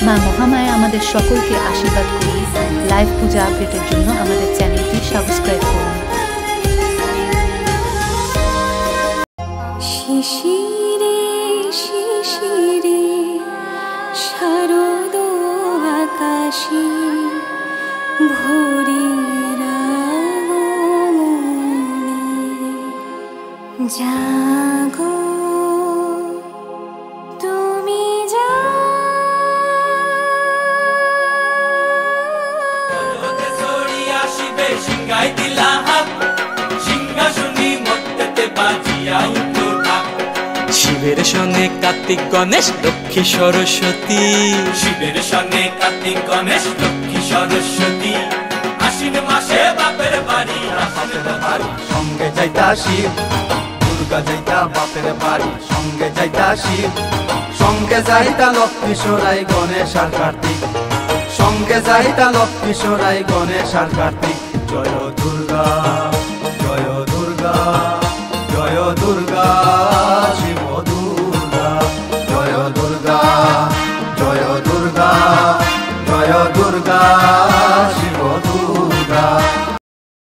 মা মহামায়া আমাদের সকলকে আশীর্বাদ করুন। লাইভ পূজা আপডেটের জন্য আমাদের চ্যানেলটি সাবস্ক্রাইব করুন। শিশিরে শিশিরে শারদ আকাশে ভোরের আগমনে জাগো তুমি সিংহাই দিলা হাত সিংহাসনী মধ্যে বাজিয়া উঠল ঢাক। শিবের সনে কার্তিক গণেশ লক্ষ্মী সরস্বতী, শিবের সনে কার্তিক গণেশ লক্ষ্মী সরস্বতী। আশ্বিন মাসে বাপের বাড়ি সঙ্গে যাইতা শিব, দুর্গা যাইতা বাপের বাড়ি সঙ্গে যাইতা শিব। সঙ্গে যাইতা লক্ষ্মী সরাই গণেশ আর কার্তিক, সঙ্গে যাইতা লক্ষ্মী সরাই গণেশ আর কার্তিক। জয় দুর্গা জয় দুর্গা জয় দুর্গা শিব দুর্গা, জয় দুর্গা জয় দুর্গা জয় দুর্গা